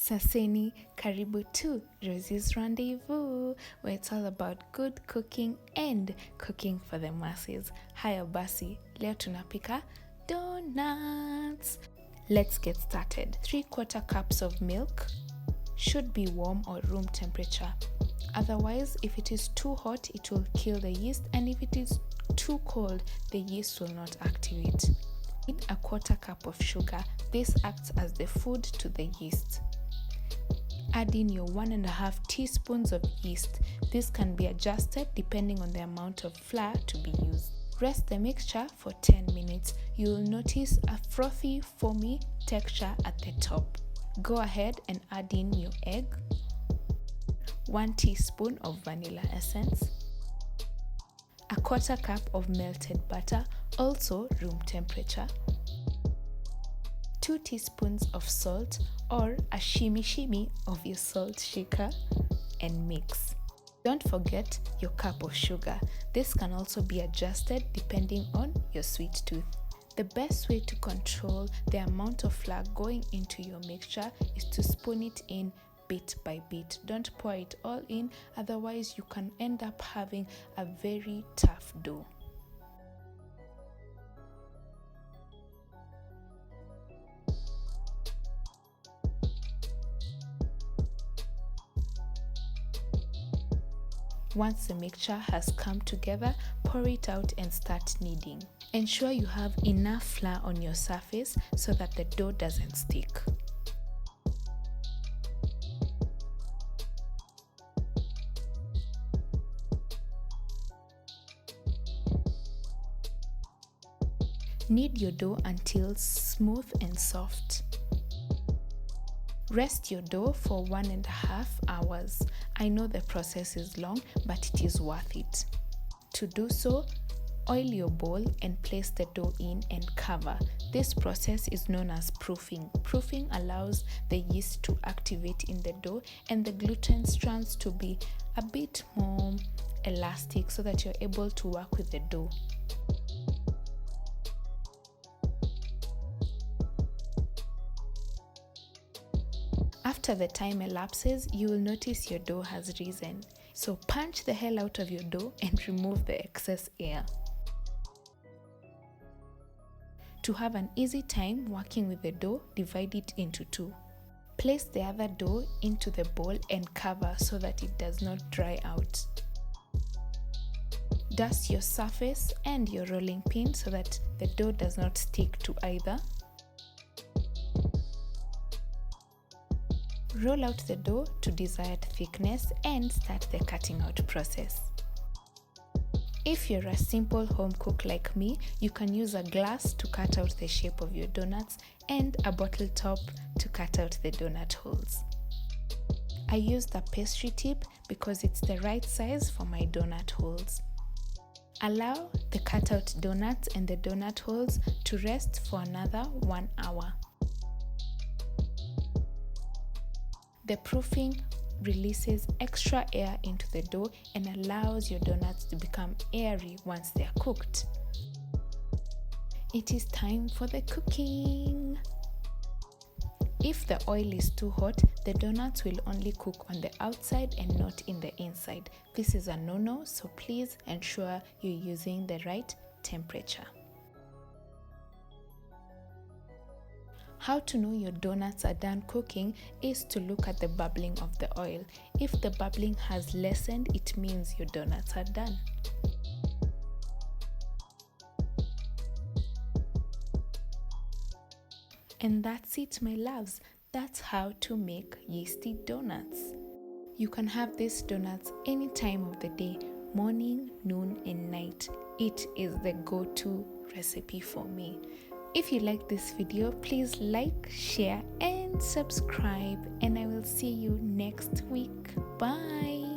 Saseni Karibu to ROSY'S Rendezvous, where it's all about good cooking and cooking for the masses. Haya basi, leo tunapika donuts. Let's get started. 3/4 cups of milk should be warm or room temperature. Otherwise, if it is too hot, it will kill the yeast, and if it is too cold, the yeast will not activate. Need a 1/4 cup of sugar. This acts as the food to the yeast. Add in your 1.5 teaspoons of yeast. This can be adjusted depending on the amount of flour to be used. Rest the mixture for 10 minutes. You will notice a frothy, foamy texture at the top. Go ahead and add in your egg, 1 teaspoon of vanilla essence, a 1/4 cup of melted butter, also room temperature, 2 teaspoons of salt or a shimmy of your salt shaker, and mix. Don't forget your cup of sugar. This can also be adjusted depending on your sweet tooth. The best way to control the amount of flour going into your mixture is to spoon it in bit by bit. Don't pour it all in, otherwise you can end up having a very tough dough. Once the mixture has come together, pour it out and start kneading. Ensure you have enough flour on your surface so that the dough doesn't stick. Knead your dough until smooth and soft. Rest your dough for 1.5 hours. I know the process is long, but it is worth it. To do so, oil your bowl and place the dough in and cover. This process is known as proofing. Proofing allows the yeast to activate in the dough and the gluten strands to be a bit more elastic so that you're able to work with the dough. After the time elapses, you will notice your dough has risen. So punch the hell out of your dough and remove the excess air. To have an easy time working with the dough, divide it into 2. Place the other dough into the bowl and cover so that it does not dry out. Dust your surface and your rolling pin so that the dough does not stick to either. Roll out the dough to desired thickness and start the cutting out process. If you're a simple home cook like me, you can use a glass to cut out the shape of your donuts and a bottle top to cut out the donut holes. I used a pastry tip because it's the right size for my donut holes. Allow the cut out donuts and the donut holes to rest for another 1 hour. The proofing releases extra air into the dough and allows your donuts to become airy once they are cooked. It is time for the cooking. If the oil is too hot, the donuts will only cook on the outside and not in the inside. This is a no-no, so please ensure you're using the right temperature. How to know your donuts are done cooking is to look at the bubbling of the oil. If the bubbling has lessened, it means your donuts are done. And that's it, my loves. That's how to make yeasty donuts. You can have these donuts any time of the day, morning, noon, and night. It is the go-to recipe for me. If you like this video, please like, share, and subscribe, and I will see you next week. Bye!